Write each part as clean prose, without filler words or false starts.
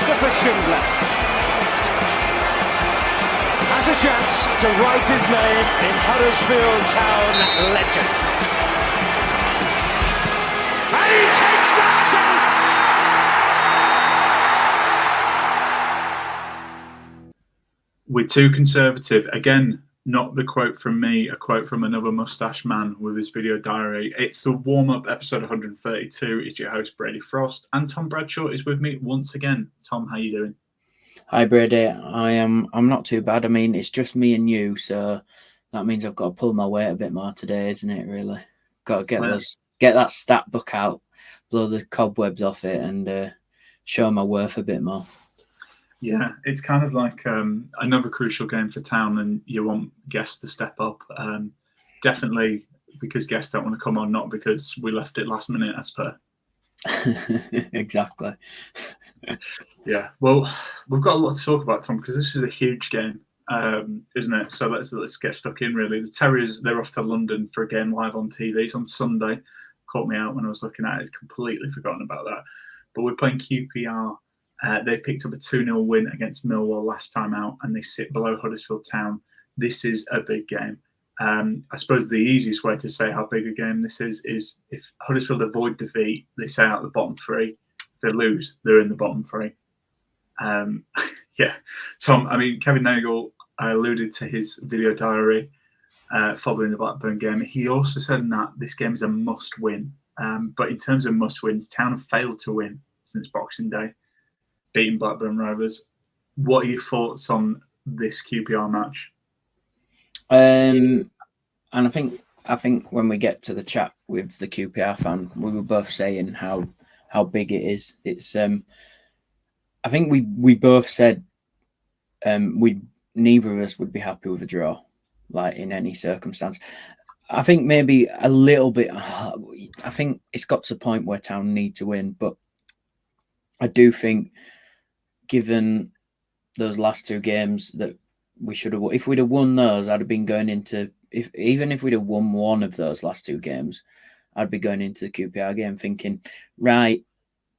Christopher Schindler has a chance to write his name in Huddersfield Town legend. And he takes that chance! We're too conservative. Again, not the quote from me, a quote from another mustache man with his video diary. It's the warm-up episode 132. It's your host, Brady Frost, and Tom Bradshaw is with me once again. Tom, how you doing? Hi, Brady. I'm not too bad. I mean, it's just me and you, so that means I've got to pull my weight a bit more today, isn't it, really? Got to get that stat book out, blow the cobwebs off it, and show my worth a bit more. Yeah, it's kind of like another crucial game for Town, and you want guests to step up. Definitely because guests don't want to come on, not because we left it last minute, as per. Exactly. Yeah, well, we've got a lot to talk about, Tom, because this is a huge game, isn't it? So let's get stuck in, really. The Terriers, they're off to London for a game live on TV. It's on Sunday. Caught me out when I was looking at it. Completely forgotten about that. But we're playing QPR. They picked up a 2-0 win against Millwall last time out, and they sit below Huddersfield Town. This is a big game. I suppose the easiest way to say how big a game this is if Huddersfield avoid defeat, they stay out the bottom three. If they lose, they're in the bottom three. Yeah, Tom, I mean, Kevin Nagle, I alluded to his video diary following the Blackburn game. He also said that this game is a must-win. But in terms of must-wins, Town have failed to win since Boxing Day, beating Blackburn Rovers. What are your thoughts on this QPR match? And I think when we get to the chat with the QPR fan, we were both saying how big it is. It's I think we both said neither of us would be happy with a draw, like in any circumstance. I think maybe a little bit. I think it's got to the point where Town need to win, but I do think, given those last two games, that we should have. If we'd have won those, I'd have been going into. Even if we'd have won one of those last two games, I'd be going into the QPR game thinking, right,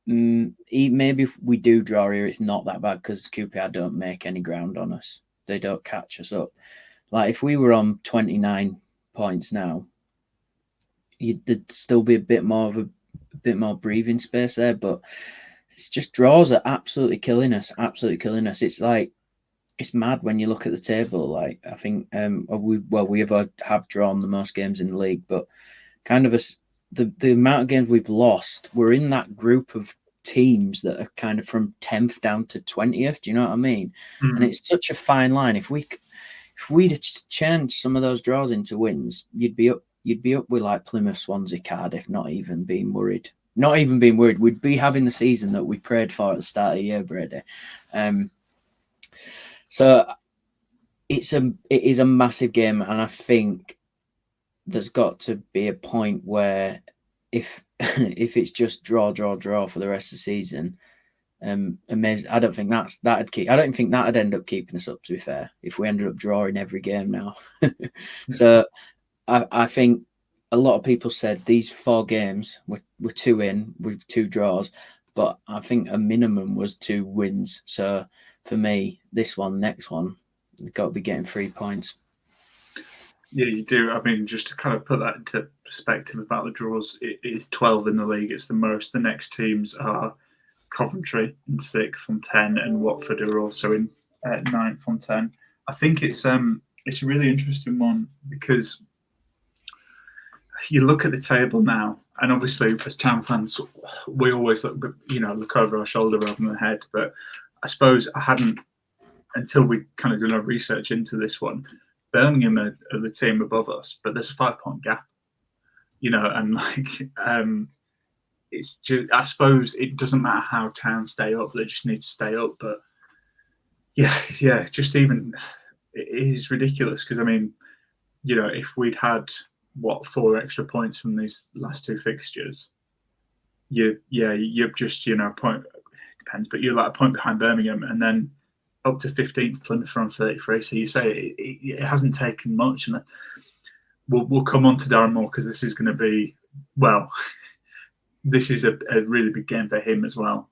maybe if we do draw here, it's not that bad because QPR don't make any ground on us. They don't catch us up. Like if we were on 29 points now, there'd still be a bit more breathing space there, but it's just draws are absolutely killing us. It's like, it's mad when you look at the table. Like I think we have drawn the most games in the league, but kind of the amount of games we've lost, we're in that group of teams that are kind of from 10th down to 20th. Do you know what I mean? Mm-hmm. And it's such a fine line. If we'd changed some of those draws into wins, you'd be up with like Plymouth, Swansea, Cardiff, not even being worried. We'd be having the season that we prayed for at the start of the year, Brady. So it is a massive game, and I think there's got to be a point where if it's just draw for the rest of the season, amazing. I don't think that'd end up keeping us up, to be fair, if we ended up drawing every game now. So I think a lot of people said these 4 games we're 2 in with 2 draws, but I think a minimum was 2 wins. So for me, next one, you've got to be getting 3 points. Yeah, you do. I mean, just to kind of put that into perspective about the draws, it is 12 in the league. It's the most. The next teams are Coventry in 6th on 10, and Watford are also in 9th on 10. I think it's a really interesting one because you look at the table now, and obviously as Town fans, we always look over our shoulder rather than ahead. But I suppose I hadn't, until we kind of done our research into this one. Birmingham are the team above us, but there's a 5-point gap, and it's just, I suppose it doesn't matter how Town stay up; they just need to stay up. But yeah, just even it is ridiculous because I mean, if we'd had 4 extra points from these last 2 fixtures, you're just a point. It depends, but you're like a point behind Birmingham, and then up to 15th Plymouth on 33. So you say it hasn't taken much, and we'll come on to Darren Moore because this is going to be this is a really big game for him as well.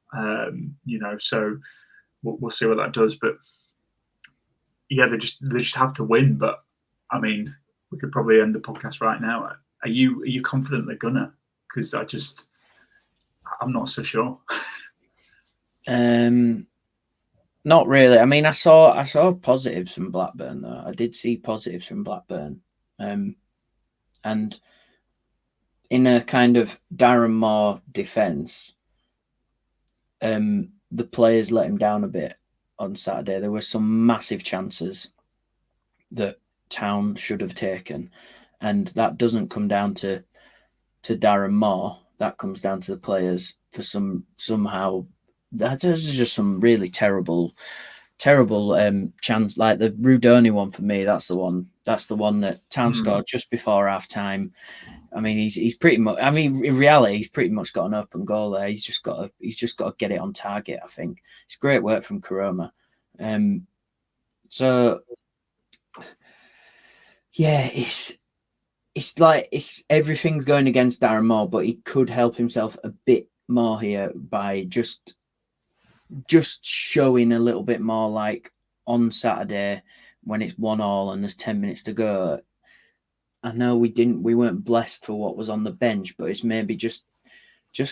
So we'll see what that does. But yeah, they just have to win. But I mean, we could probably end the podcast right now. Are you confident they're gonna? Because I'm not so sure. Not really. I mean, I saw positives from Blackburn though. I did see positives from Blackburn, and in a kind of Darren Moore defence, the players let him down a bit on Saturday. There were some massive chances that Town should have taken, and that doesn't come down to Darren Moore. That comes down to the players for somehow. There's just some really terrible chance, like the Rudoni one for me. That's the one that Town scored just before half time. I mean, he's pretty much. I mean, in reality, he's pretty much got an open goal there. He's just got to get it on target. I think it's great work from Karoma. So yeah, it's like everything's going against Darren Moore, but he could help himself a bit more here by just showing a little bit more, like on Saturday when it's 1-1 and there's 10 minutes to go. I know we weren't blessed for what was on the bench, but it's maybe just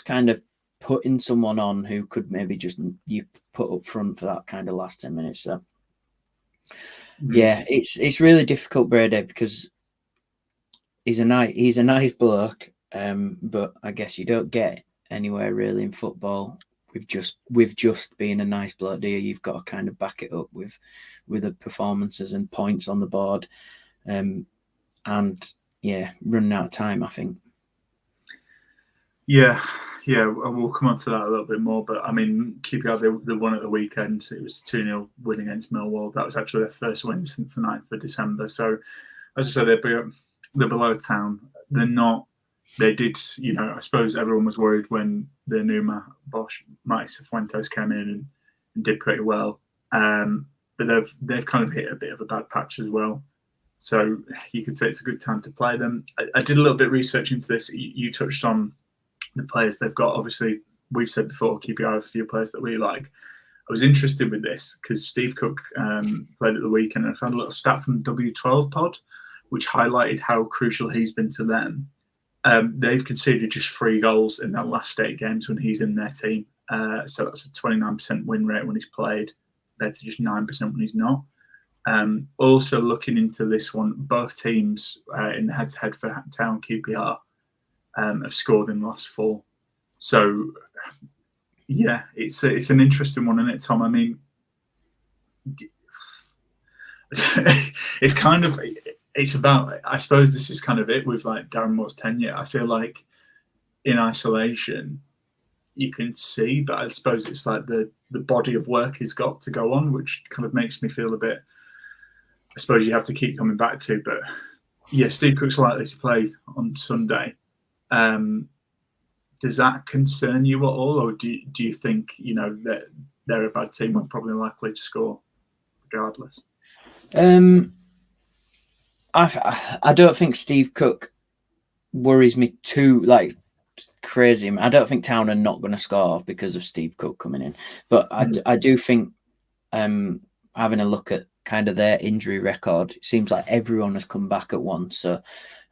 kind of putting someone on who could maybe just you put up front for that kind of last 10 minutes. So yeah, it's really difficult, Brady, because he's a nice bloke, but I guess you don't get anywhere really in football with just being a nice bloke, do you? You've got to kind of back it up with the performances and points on the board, and yeah, running out of time, I think. Yeah, we'll come on to that a little bit more. But I mean, QPR, they won at the weekend. It was 2-0 win against Millwall. That was actually their first win since the 9th of December. So, as I said, they're below Town. They're not. They did, I suppose everyone was worried when the new boss, Marty Cifuentes, came in and did pretty well. But they've kind of hit a bit of a bad patch as well. So you could say it's a good time to play them. I did a little bit of research into this. You touched on the players they've got. Obviously, we've said before, QPR have a few players that we like. I was interested with this because Steve Cook played at the weekend, and I found a little stat from W12 Pod, which highlighted how crucial he's been to them. They've conceded just 3 goals in their last 8 games when he's in their team. So that's a 29% win rate when he's played, compared to just 9% when he's not. Also looking into this one, both teams in the head-to-head for Town QPR have scored in the last 4. So yeah, it's an interesting one, isn't it, Tom? I mean, it's kind of. It's about, I suppose this is kind of it with like Darren Moore's tenure. I feel like in isolation, you can see, but I suppose it's like the body of work he's got to go on, which kind of makes me feel a bit, I suppose you have to keep coming back to. But yeah, Steve Cook's likely to play on Sunday. Does that concern you at all? Or do you think, that they're a bad team and probably likely to score regardless? I don't think Steve Cook worries me too crazy. I don't think Town are not going to score because of Steve Cook coming in, but I do think having a look at kind of their injury record, it seems like everyone has come back at once. So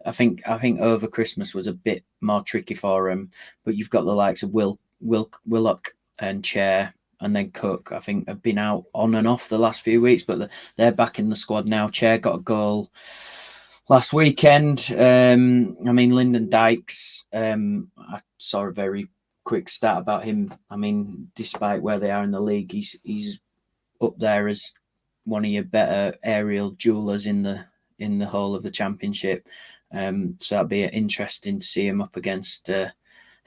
I think over Christmas was a bit more tricky for them. But you've got the likes of Willock and Chair. And then Cook, I think, have been out on and off the last few weeks, but they're back in the squad now. Chair got a goal last weekend. I mean, Lyndon Dykes, I saw a very quick stat about him. I mean, despite where they are in the league, he's up there as one of your better aerial duellers in the whole of the championship. So that'd be interesting to see him up against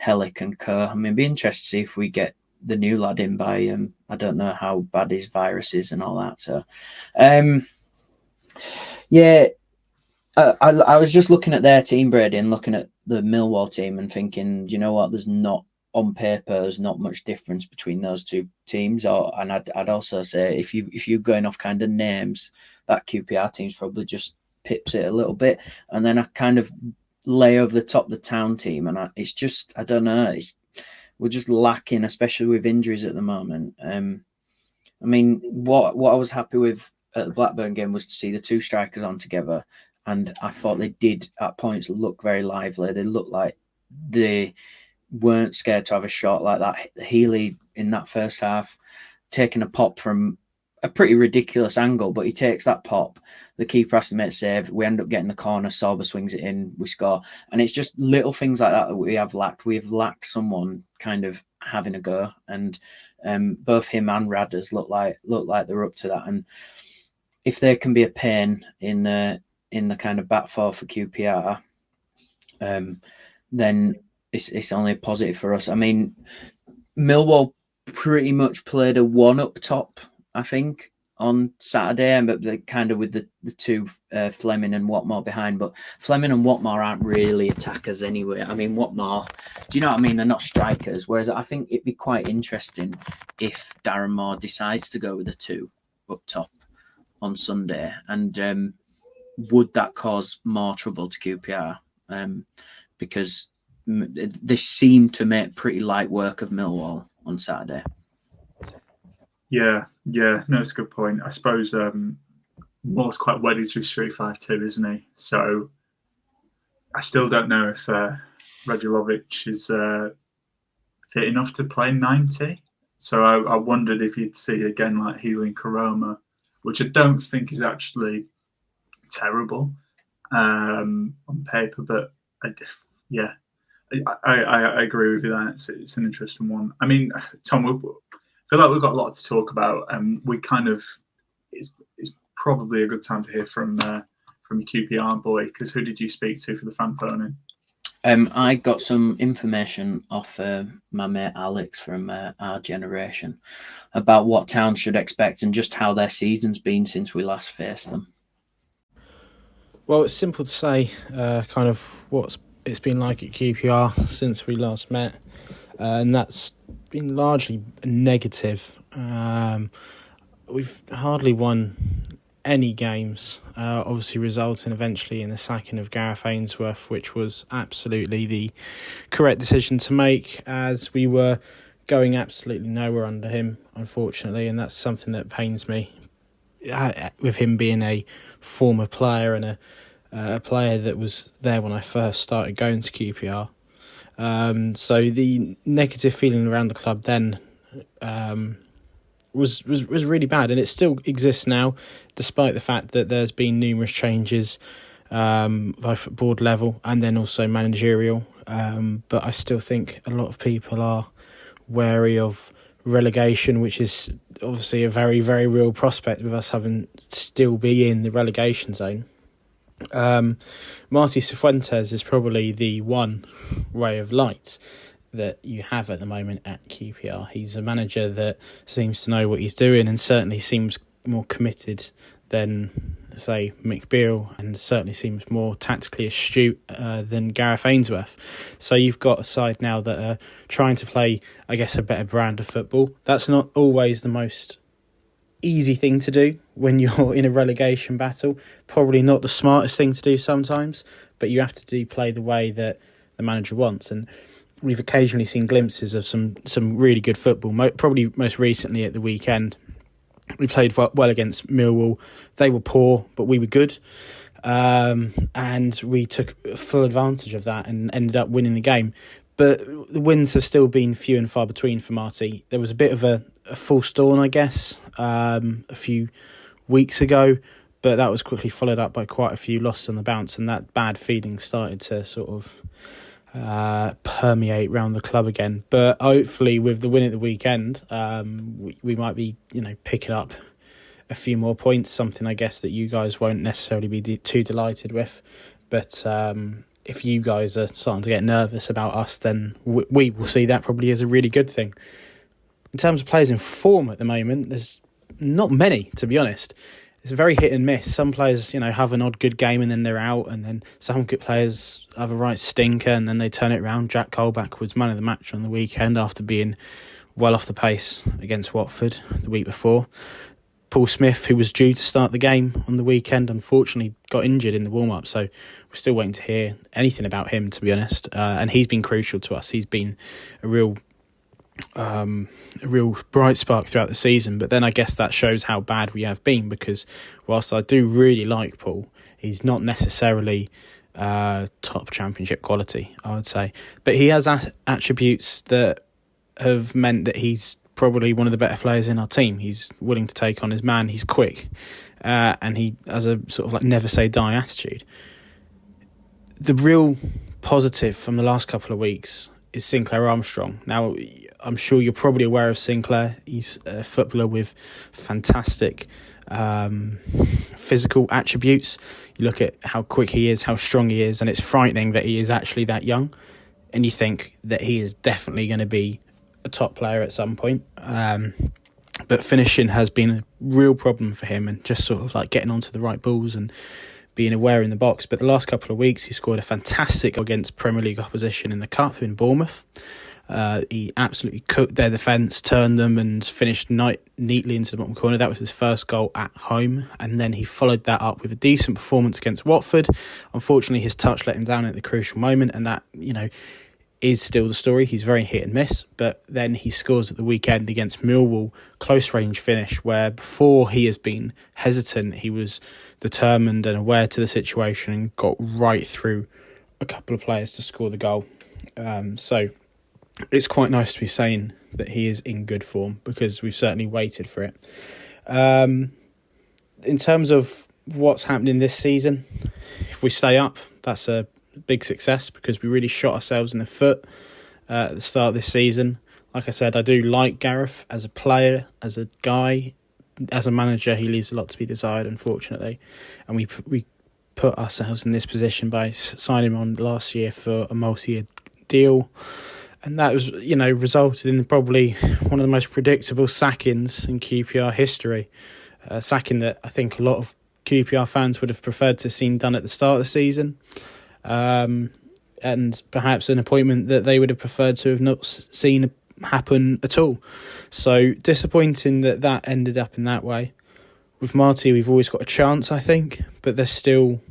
Hellick and Co. I mean, it'd be interesting to see if we get the new lad in by I don't know how bad his virus is and all that. So yeah, I was just looking at their team, Brady, and looking at the Millwall team and thinking, do you know what, there's not on paper there's not much difference between those two teams. And I'd also say if you're going off kind of names, that QPR team's probably just pips it a little bit, and then I kind of lay over the top the Town team, and it's just, I don't know, we're just lacking, especially with injuries at the moment. I mean, what I was happy with at the Blackburn game was to see the two strikers on together, and I thought they did at points look very lively. They looked like they weren't scared to have a shot like that. Healy in that first half, taking a pop from a pretty ridiculous angle, but he takes that pop. The keeper has to make a save. We end up getting the corner. Sorba swings it in. We score. And it's just little things like that we have lacked. We have lacked someone kind of having a go. And both him and Radders look like they're up to that. And if there can be a pain in the kind of back four for QPR, then it's only a positive for us. I mean, Millwall pretty much played a one up top, I think, on Saturday, but they kind of with the two Fleming and Watmore behind. But Fleming and Watmore aren't really attackers anyway. I mean, Watmore, do you know what I mean? They're not strikers. Whereas I think it'd be quite interesting if Darren Moore decides to go with the two up top on Sunday. And would that cause more trouble to QPR? Because they seem to make pretty light work of Millwall on Saturday. Yeah, no, it's a good point. I suppose Moore's quite wedded to his 3-5-2, isn't he? So I still don't know if Radulovic is fit enough to play 90. So I wondered if you'd see again like Healy and Karoma, which I don't think is actually terrible on paper, but I agree with you that it's an interesting one. I mean, Tom, I feel like we've got a lot to talk about. We kind of it's probably a good time to hear from your QPR boy, because who did you speak to for the fan phone in? I got some information off my mate Alex from our generation about what Town should expect and just how their season's been since we last faced them. Well, it's simple to say kind of what it's been like at QPR since we last met, and that's been largely negative. We've hardly won any games, obviously resulting eventually in the sacking of Gareth Ainsworth, which was absolutely the correct decision to make, as we were going absolutely nowhere under him, unfortunately, and that's something that pains me, with him being a former player and a player that was there when I first started going to QPR. So the negative feeling around the club then was really bad, and it still exists now, despite the fact that there's been numerous changes both at board level and then also managerial. But I still think a lot of people are wary of relegation, which is obviously a very, very real prospect with us having still be in the relegation zone. Marty Cifuentes is probably the one ray of light that you have at the moment at QPR. He's a manager that seems to know what he's doing and certainly seems more committed than, say, Mick Beale, and certainly seems more tactically astute than Gareth Ainsworth. So you've got a side now that are trying to play, I guess, a better brand of football. That's not always the most easy thing to do when you're in a relegation battle. Probably not the smartest thing to do sometimes, but you have to play the way that the manager wants. And we've occasionally seen glimpses of some really good football. Probably most recently at the weekend, we played well against Millwall. They were poor, but we were good. And we took full advantage of that and ended up winning the game. But the wins have still been few and far between for Marty. There was a bit of a false dawn, I guess, a few weeks ago, but that was quickly followed up by quite a few losses on the bounce, and that bad feeling started to sort of permeate around the club again. But hopefully with the win at the weekend, we might be, picking up a few more points, something I guess that you guys won't necessarily be too delighted with. But if you guys are starting to get nervous about us, then we will see that probably as a really good thing. In terms of players in form at the moment, there's not many, to be honest. It's very hit and miss. Some players, have an odd good game and then they're out, and then some good players have a right stinker and then they turn it around. Jack Colback was man of the match on the weekend after being well off the pace against Watford the week before. Paul Smith, who was due to start the game on the weekend, unfortunately got injured in the warm-up, so we're still waiting to hear anything about him, to be honest. And he's been crucial to us. He's been a real a real bright spark throughout the season. But then I guess that shows how bad we have been, because whilst I do really like Paul, he's not necessarily top championship quality, I would say. But he has attributes that have meant that he's probably one of the better players in our team. He's willing to take on his man, he's quick, and he has a sort of like never say die attitude. The real positive from the last couple of weeks is Sinclair Armstrong. Now, I'm sure you're probably aware of Sinclair. He's a footballer with fantastic physical attributes. You look at how quick he is, how strong he is, and it's frightening that he is actually that young. And you think that he is definitely going to be a top player at some point. But finishing has been a real problem for him, and just sort of like getting onto the right balls and being aware in the box. But the last couple of weeks, he scored a fantastic goal against Premier League opposition in the Cup in Bournemouth. He absolutely cooked their defence, turned them and finished neatly into the bottom corner. That was his first goal at home, and then he followed that up with a decent performance against Watford. Unfortunately, his touch let him down at the crucial moment, and that, is still the story. He's very hit and miss, but then he scores at the weekend against Millwall, close range finish, where before he has been hesitant, he was determined and aware to the situation and got right through a couple of players to score the goal. So it's quite nice to be saying that he is in good form, because we've certainly waited for it. In terms of what's happening this season, if we stay up, that's a big success, because we really shot ourselves in the foot at the start of this season. Like I said, I do like Gareth as a player, as a guy. As a manager, he leaves a lot to be desired, unfortunately. And we put ourselves in this position by signing him on last year for a multi-year deal. And that was, resulted in probably one of the most predictable sackings in QPR history. A sacking that I think a lot of QPR fans would have preferred to have seen done at the start of the season. And perhaps an appointment that they would have preferred to have not seen happen at all. So disappointing that ended up in that way. With Marty, we've always got a chance, I think, but there's still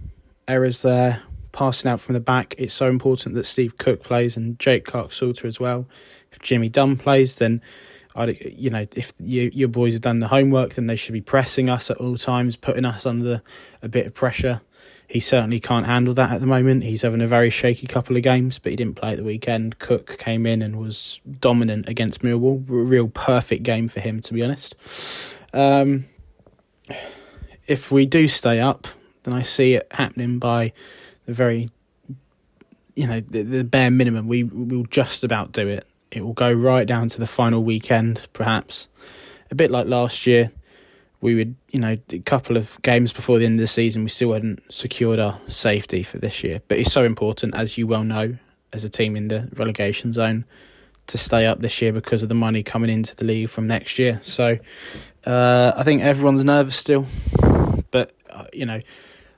errors there. Passing out from the back, it's so important that Steve Cook plays and Jake Clark-Salter as well. If Jimmy Dunn plays, then if your boys have done the homework, then they should be pressing us at all times, putting us under a bit of pressure. He certainly can't handle that at the moment. He's having a very shaky couple of games, but he didn't play at the weekend. Cook came in and was dominant against Millwall. A real perfect game for him, to be honest. If we do stay up, then I see it happening by the very, the bare minimum. We will just about do it. It will go right down to the final weekend, perhaps. A bit like last year. We would, a couple of games before the end of the season, we still hadn't secured our safety for this year. But it's so important, as you well know, as a team in the relegation zone, to stay up this year because of the money coming into the league from next year. So I think everyone's nervous still. But,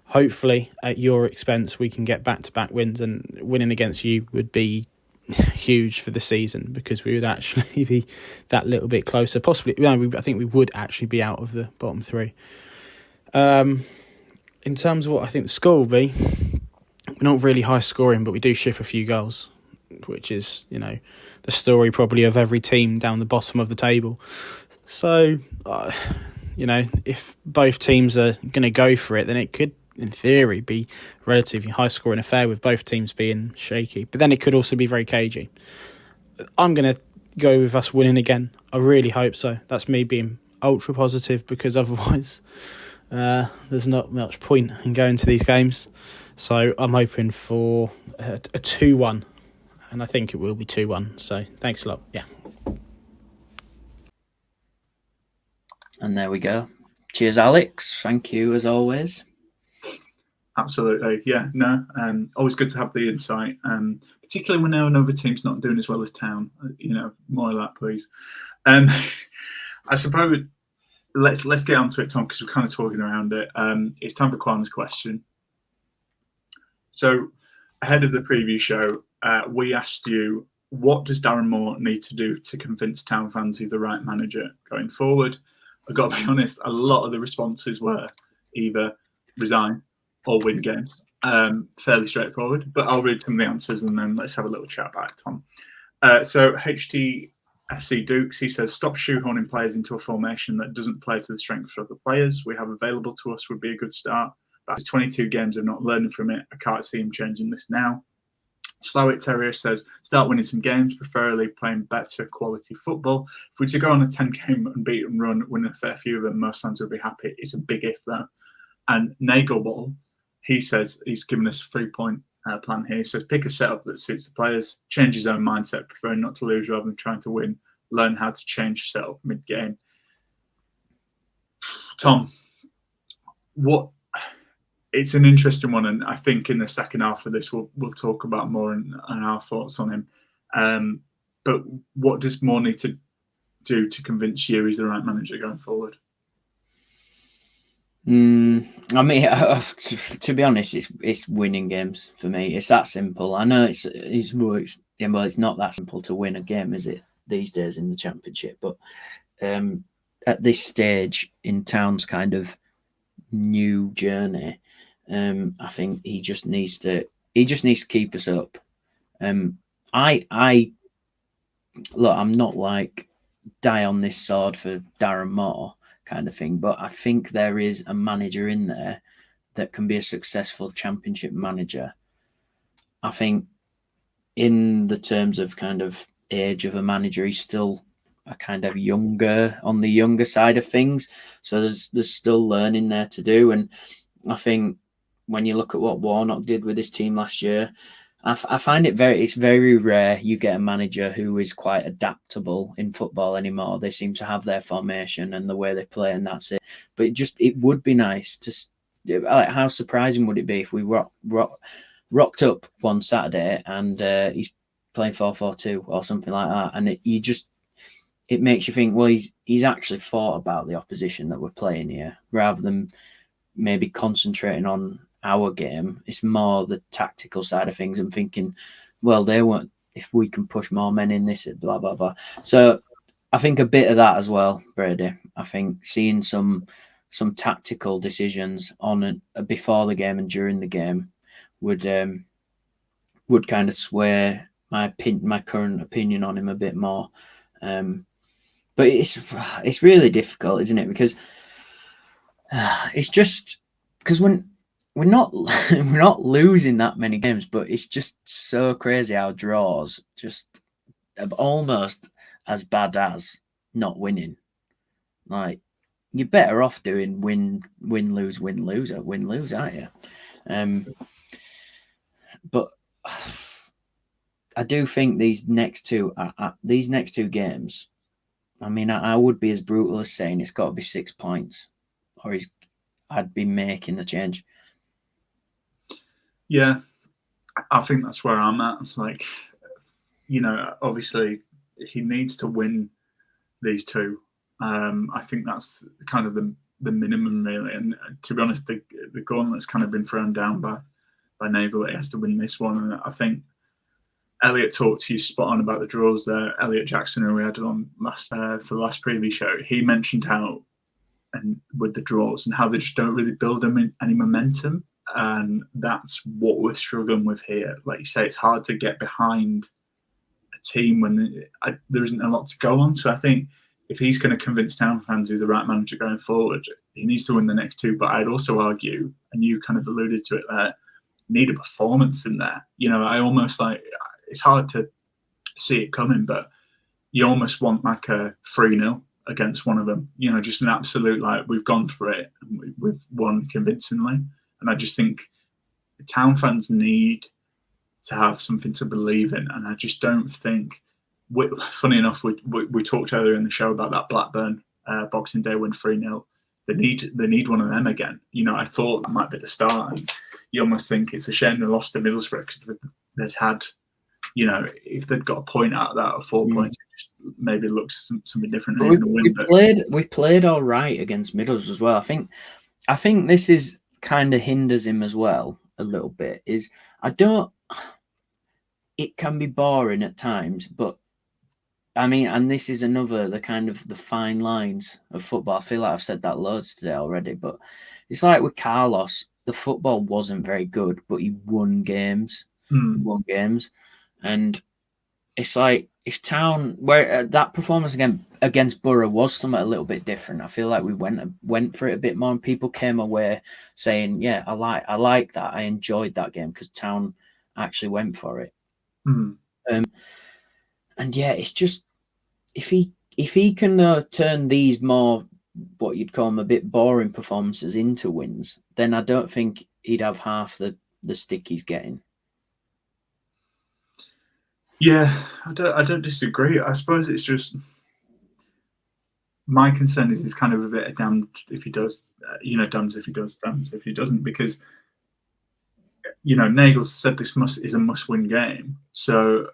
hopefully at your expense, we can get back-to-back wins, and winning against you would be huge for the season, because we would actually be that little bit closer. Possibly, I think we would actually be out of the bottom three. In terms of what I think the score will be, we're not really high scoring, but we do ship a few goals, which is, the story probably of every team down the bottom of the table. So, if both teams are going to go for it, then it could, in theory, be a relatively high-scoring affair with both teams being shaky. But then it could also be very cagey. I'm going to go with us winning again. I really hope so. That's me being ultra positive, because otherwise there's not much point in going to these games. So I'm hoping for a 2-1, and I think it will be 2-1. So thanks a lot. Yeah. And there we go. Cheers, Alex. Thank you, as always. Absolutely, yeah. No, always good to have the insight, particularly when now another team's not doing as well as Town. More of that, please. I suppose let's get on to it, Tom, because we're kind of talking around it. It's time for Kwama's question. So, ahead of the preview show, we asked you, what does Darren Moore need to do to convince Town fans he's the right manager going forward? I've got to be honest, a lot of the responses were either resign or win games. Fairly straightforward, but I'll read some of the answers and then let's have a little chat about it, Tom. So HT FC Dukes, he says, stop shoehorning players into a formation that doesn't play to the strengths of the players we have available to us would be a good start. That's 22 games of not learning from it. I can't see him changing this now. Slow It Terrier says, start winning some games, preferably playing better quality football. If we were to go on a 10-game unbeaten run, win a fair few of them, most fans would be happy. It's a big if, though. And Nagle, he says, he's given us a 3-point plan here. He says, pick a setup that suits the players, change his own mindset, preferring not to lose rather than trying to win, learn how to change setup mid-game. Tom, it's an interesting one, and I think in the second half of this we'll talk about more and our thoughts on him. But what does Moore need to do to convince you he's the right manager going forward? I mean, to be honest, it's winning games for me. It's that simple. I know it's not that simple to win a game, is it, these days in the Championship? But at this stage in Town's kind of new journey, I think he just needs to keep us up. I look, I'm not like die on this sword for Darren Moore kind of thing, but I think there is a manager in there that can be a successful Championship manager. I think in the terms of kind of age of a manager, he's still a kind of on the younger side of things. So there's still learning there to do. And I think when you look at what Warnock did with his team last year, I find it's very rare you get a manager who is quite adaptable in football anymore. They seem to have their formation and the way they play, and that's it. But it would be nice to, like, how surprising would it be if we rocked up one Saturday and he's playing 4-4-2 or something like that, and it makes you think, well, he's actually thought about the opposition that we're playing here, rather than maybe concentrating on our game. It's more the tactical side of things and thinking, well, they won't, if we can push more men in this, blah blah blah. So I think a bit of that as well, Brady. I think seeing some tactical decisions on before the game and during the game would kind of sway my current opinion on him a bit more. But it's really difficult, isn't it? Because it's just because when we're not losing that many games, but it's just so crazy how draws just are almost as bad as not winning. Like, you're better off doing win lose, aren't you? But I do think these next two games, I mean, I would be as brutal as saying it's got to be 6 points, or I'd be making the change. Yeah, I think that's where I'm at. Like, obviously he needs to win these two. I think that's kind of the minimum, really. And to be honest, the gauntlet's kind of been thrown down by Nagle. He has to win this one. And I think Elliot talked to you spot on about the draws there. Elliot Jackson, who we had on for the last preview show, he mentioned how, and with the draws, and how they just don't really build them in any momentum. And that's what we're struggling with here. Like you say, it's hard to get behind a team when there isn't a lot to go on. So I think if he's going to convince Town fans he's the right manager going forward, he needs to win the next two. But I'd also argue, and you kind of alluded to it there, need a performance in there. I almost like, it's hard to see it coming, but you almost want like a 3-0 against one of them. Just an absolute, like, we've gone for it and we've won convincingly. And I just think the Town fans need to have something to believe in. And I just don't think, funny enough, we talked earlier in the show about that Blackburn Boxing Day win 3-0. They need one of them again. I thought that might be the start. And you almost think it's a shame they lost to Middlesbrough, because they'd had, if they'd got a point out of that, or 4 points, it just maybe looks something different. We played all right against Middlesbrough as well. I think this is kind of hinders him as well a little bit. It can be boring at times, but I mean, and this is the kind of the fine lines of football. I feel like I've said that loads today already, but it's like with Carlos, the football wasn't very good, but he won games. And it's like, if Town, where that performance against Borough was something a little bit different. I feel like we went for it a bit more, and people came away saying, "Yeah, I like that. I enjoyed that game because Town actually went for it." Mm. And yeah, it's just if he can turn these more what you'd call them a bit boring performances into wins, then I don't think he'd have half the stick he's getting. Yeah, I don't disagree. I suppose it's just my concern is he's kind of a bit of damned if he does, damned if he does, damned if he doesn't, because Nagle's said this is a must-win game. So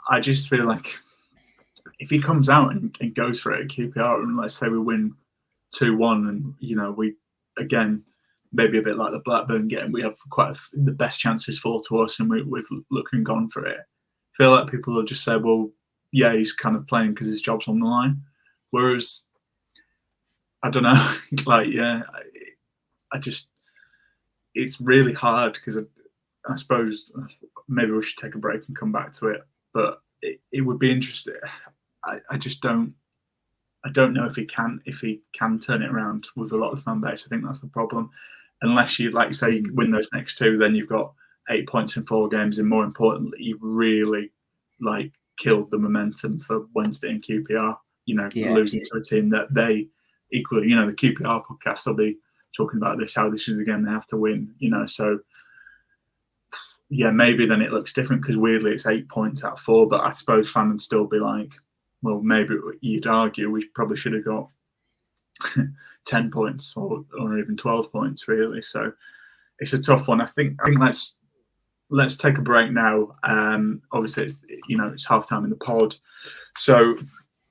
I just feel like if he comes out and goes for it at QPR, and let's say we win 2-1, and we again maybe a bit like the Blackburn game, we have the best chances fall to us, and we've looked and gone for it. I feel like people will just say, well, yeah, he's kind of playing because his job's on the line. Whereas, I don't know, it's really hard because I suppose maybe we should take a break and come back to it. But it would be interesting. I just don't. I don't know if he can turn it around with a lot of the fan base. I think that's the problem. Unless you, like you say, you win those next two, then you've got 8 points in 4 games, and more importantly, you've really killed the momentum for Wednesday in QPR. Losing to a team that they equally, the QPR podcast will be talking about this, how this is again they have to win. So yeah, maybe then it looks different because weirdly it's 8 points out of 4. But I suppose fans would still be like, well, maybe you'd argue we probably should have got 10 points or even 12 points, really. So it's a tough one. I think let's take a break now. Obviously, it's halftime in the pod, so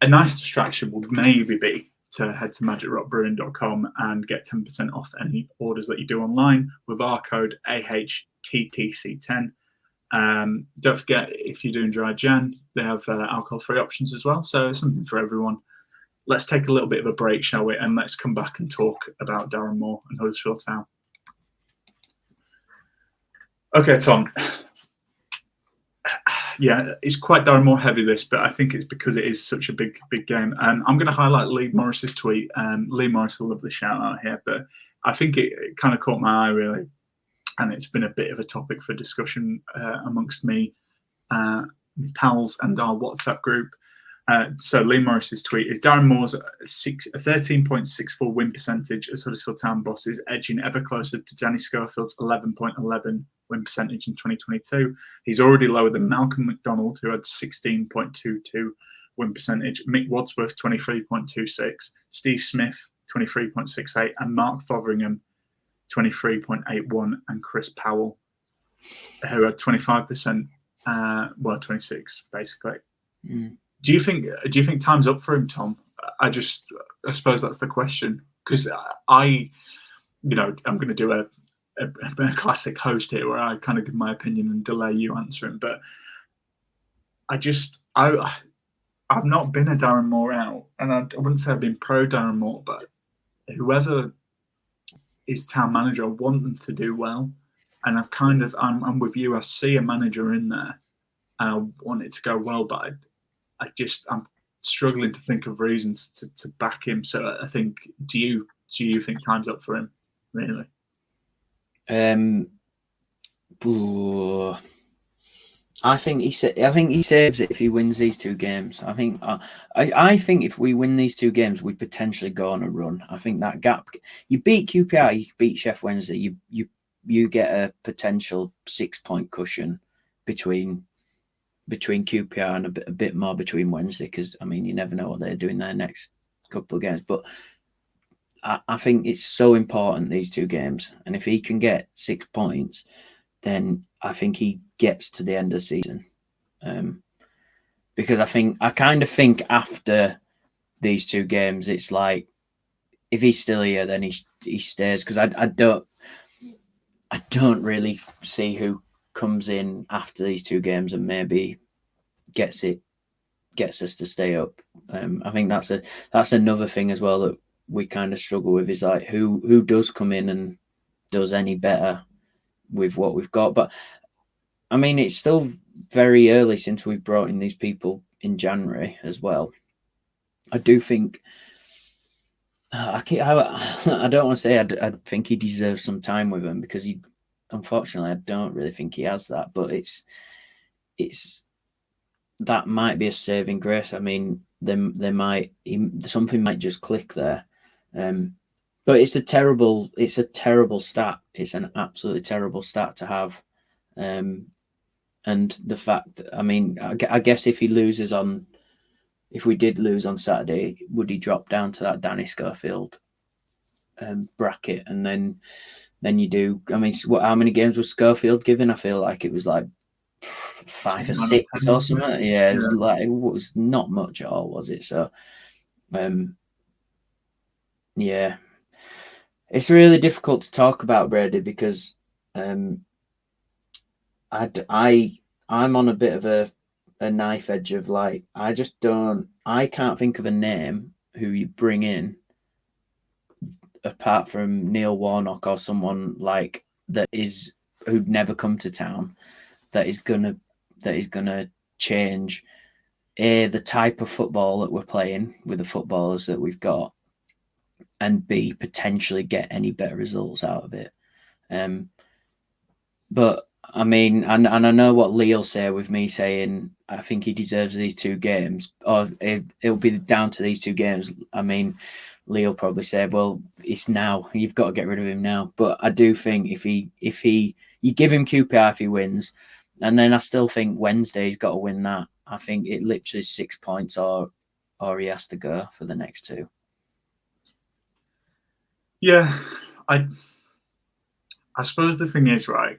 a nice distraction would maybe be to head to magicrockbrewing.com and get 10% off any orders that you do online with our code AHTTC10. Don't forget, if you're doing dry Jan, they have alcohol-free options as well, so something for everyone. Let's take a little bit of a break, shall we? And let's come back and talk about Darren Moore and Huddersfield Town. Okay, Tom. Yeah, it's quite Darren Moore heavy, this, but I think it's because it is such a big game. I'm going to highlight Lee Morris's tweet. Lee Morris will love the shout out here, but I think it kind of caught my eye, really. And it's been a bit of a topic for discussion amongst me, pals, and our WhatsApp group. So Lee Morris's tweet is Darren Moore's a 13.64 win percentage as Huddersfield Town bosses, edging ever closer to Danny Schofield's 11.11 win percentage in 2022. He's already lower than Malcolm McDonald, who had 16.22 win percentage, Mick Wadsworth 23.26, Steve Smith 23.68, and Mark Fotheringham 23.81, and Chris Powell, who had 25%, 26 basically. Mm. Do you think time's up for him, Tom? I suppose that's the question, because I'm going to do a classic host here where I kind of give my opinion and delay you answering, but I've not been a Darren Moore out, and I wouldn't say I've been pro Darren Moore, but whoever is Town manager, I want them to do well, and I'm with you. I see a manager in there, and I want it to go well, but I'm struggling to think of reasons to back him. So I think, do you think time's up for him, really? I think he saves it if he wins these 2 games. I think if we win these 2 games, we potentially go on a run. I think that gap, you beat QPR, you beat Sheff Wednesday, you get a potential 6-point cushion between QPR and a bit more between Wednesday, because you never know what they're doing their next couple of games. But I think it's so important, these 2 games, and if he can get 6 points, then I think he gets to the end of the season. Because I kind of think after these 2 games, it's like, if he's still here, then he stays, because I don't really see who comes in after these 2 games and maybe gets us to stay up. I think that's another thing as well that we kind of struggle with, is like who does come in and does any better with what we've got. But it's still very early since we brought in these people in January as well. I do think I don't want to say I think he deserves some time with him, because unfortunately, I don't really think he has that. But it's that might be a saving grace. I mean, something might just click there. But it's a terrible stat. It's an absolutely terrible stat to have. And the fact, I mean, I guess if we did lose on Saturday, would he drop down to that Danny Schofield bracket? And then you do. I mean, how many games was Schofield given? I feel like it was like 5 or 6 or something. Yeah, it was not much at all, was it? So, yeah, it's really difficult to talk about Brady, because I'm on a bit of a knife edge of like, I can't think of a name who you bring in apart from Neil Warnock or someone like who'd never come to town, that is gonna change the type of football that we're playing with the footballers that we've got, and B, potentially get any better results out of it. But I mean, and I know what Lee'll say with me saying I think he deserves these 2 games, or it'll be down to these 2 games. I mean, Lee'll probably say, well, it's now, you've got to get rid of him now. But I do think if you give him QPR if he wins, and then I still think Wednesday's got to win that. I think it literally is 6 points, or he has to go for the next 2. Yeah, I suppose the thing is, right,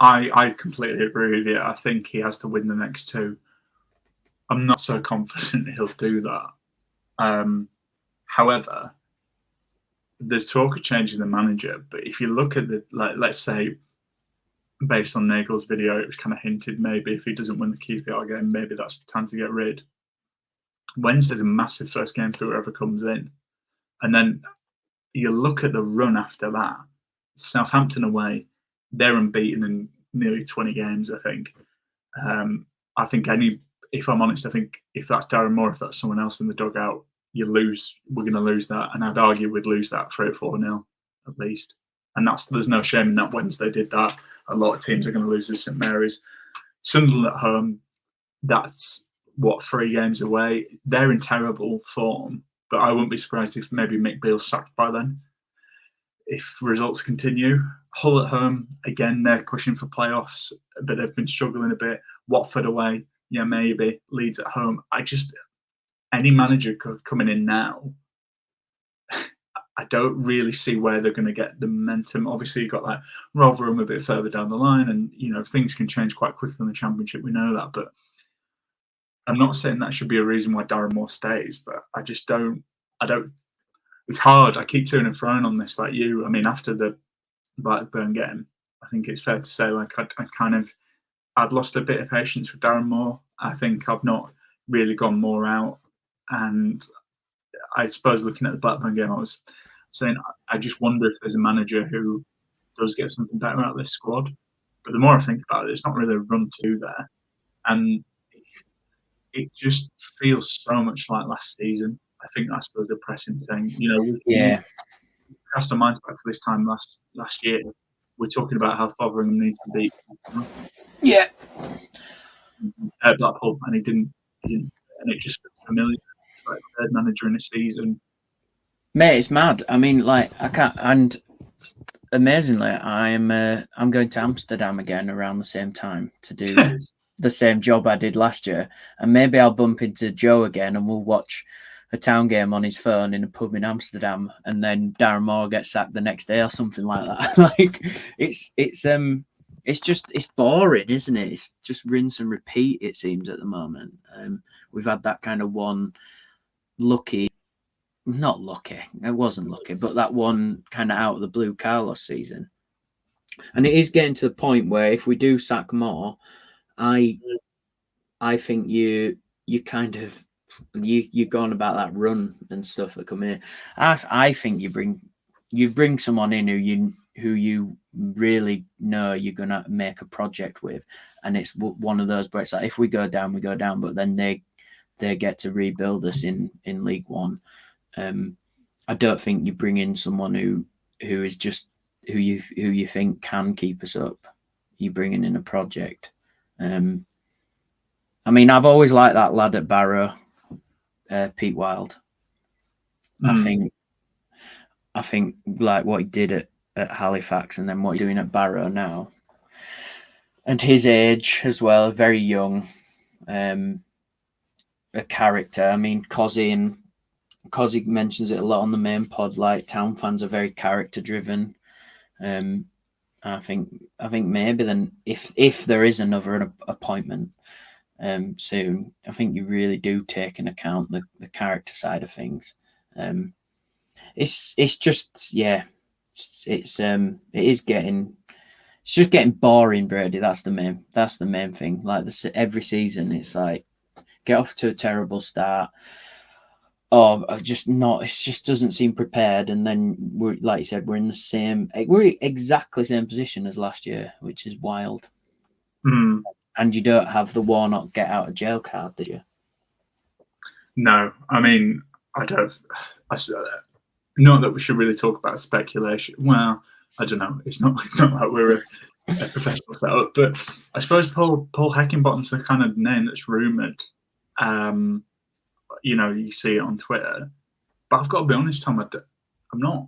I completely agree with you. I think he has to win the next 2. I'm not so confident he'll do that. However, there's talk of changing the manager, but if you look at let's say, based on Nagle's video, it was kind of hinted maybe if he doesn't win the QPR game, maybe that's the time to get rid. Wednesday's a massive first game for whoever comes in. And then you look at the run after that. Southampton away, they're unbeaten in nearly 20 games, I think. I think if I'm honest, I think if that's Darren Moore, if that's someone else in the dugout, we're going to lose that. And I'd argue we'd lose that 3 or 4-0 at least. And there's no shame in that. Wednesday did that. A lot of teams are going to lose to St Mary's. Sunderland at home, that's 3 games away. They're in terrible form, but I wouldn't be surprised if maybe Mick Beale's sacked by then, if results continue. Hull at home, again, they're pushing for playoffs, but they've been struggling a bit. Watford away, yeah, maybe. Leeds at home. Any manager coming in now, I don't really see where they're going to get the momentum. Obviously, you've got like Rotherham a bit further down the line, and things can change quite quickly in the Championship. We know that, but I'm not saying that should be a reason why Darren Moore stays. But I just don't. It's hard. I keep to and froing on this, like you. I mean, after the Blackburn game, I think it's fair to say like I'd lost a bit of patience with Darren Moore. I think I've not really gone more out, and I suppose looking at the Blackburn game, I was saying I just wonder if there's a manager who does get something better out of this squad. But the more I think about it, it's not really a run to there, and it just feels so much like last season. I think that's the depressing thing. Yeah. Cast our minds back to this time last year. We're talking about how Fotheringham needs to beat. Yeah. At Blackpool, and he didn't, and it just feels familiar. It's like the 3rd manager in a season. Mate, it's mad. I mean, like, I can't. And amazingly, I'm going to Amsterdam again around the same time to do the same job I did last year, and maybe I'll bump into Joe again, and we'll watch a Town game on his phone in a pub in Amsterdam, and then Darren Moore gets sacked the next day or something like that. Like, it's boring, isn't it? It's just rinse and repeat, it seems, at the moment. We've had that kind of one not lucky, it wasn't lucky, but that one kind of out of the blue Carlos season. And it is getting to the point where if we do sack Moore, I think you kind of you're going about that run and stuff that come in. I think you bring someone in who you really know you're gonna make a project with, and it's one of those where it's like if we go down, we go down, but then they they get to rebuild us in League One. I don't think you bring in someone who is just who you think can keep us up. You bringing in a project. I mean, I've always liked that lad at Barrow, Pete Wild. I think like what he did at Halifax and then what he's doing at Barrow now, and his age as well, very young, a character. I mean, Cozzy mentions it a lot on the main pod. Like, Town fans are very character driven. I think maybe then if there is another appointment soon, I think you really do take into account the character side of things. It's just it is getting boring, Brady. That's the main thing. Like every season, it's like get off to a terrible start. Oh, it just doesn't seem prepared. And then we're, like you said, we're exactly same position as last year, which is wild. And you don't have the Warnock get out of jail card, did you? No, I mean, not that we should really talk about speculation. Well, I don't know. It's not like we're a professional setup, but I suppose Paul Heckingbottom's the kind of name that's rumoured. You see it on Twitter, but I've got to be honest, Tom. I'm not.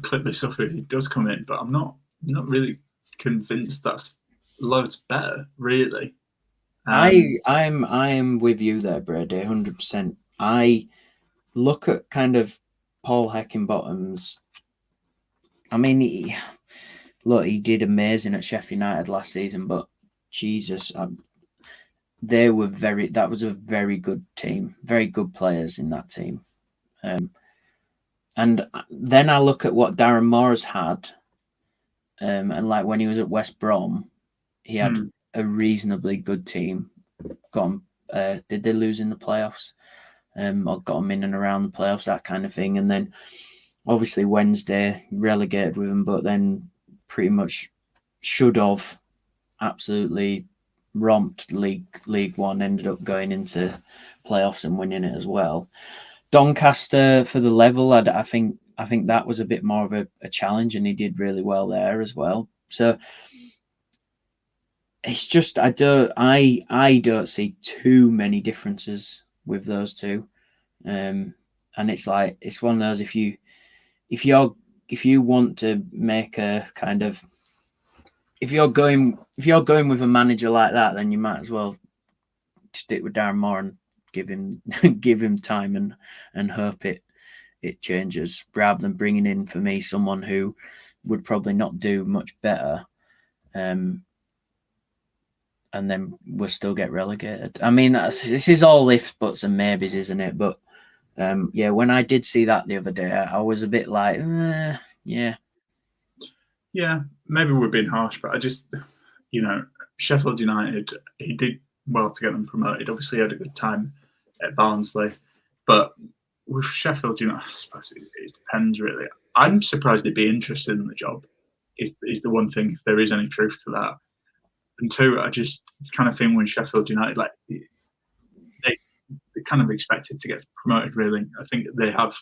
Clip this up if he does come in, but I'm not really convinced that's loads better. Really, I'm with you there, Brady, 100%. I look at kind of Paul Heckingbottom's. I mean, he did amazing at Sheffield United last season, but Jesus, that was a very good team, very good players in that team. And then I look at what Darren Moore has had, and like when he was at West Brom, he had a reasonably good team. Did they lose in the playoffs? Or got them in and around the playoffs, that kind of thing. And then obviously Wednesday relegated with them, but then pretty much should have absolutely romped League One, ended up going into playoffs and winning it as well. Doncaster for the level, I think that was a bit more of a challenge, and he did really well there as well. So it's just I don't see too many differences with those two, and it's like it's one of those if you want to make a kind of if you're going with a manager like that, then you might as well stick with Darren Moore and give him time and hope it changes, rather than bringing in, for me, someone who would probably not do much better, and then we'll still get relegated. I mean, this is all ifs, buts, and maybes, isn't it? But when I did see that the other day, I was a bit like, yeah. Yeah, maybe we're being harsh, but I just, Sheffield United, he did well to get them promoted. Obviously, he had a good time at Barnsley, but with Sheffield United, I suppose it depends really. I'm surprised he'd be interested in the job. Is the one thing, if there is any truth to that. And two, it's kind of thing when Sheffield United, like they kind of expected to get promoted. Really, I think they have,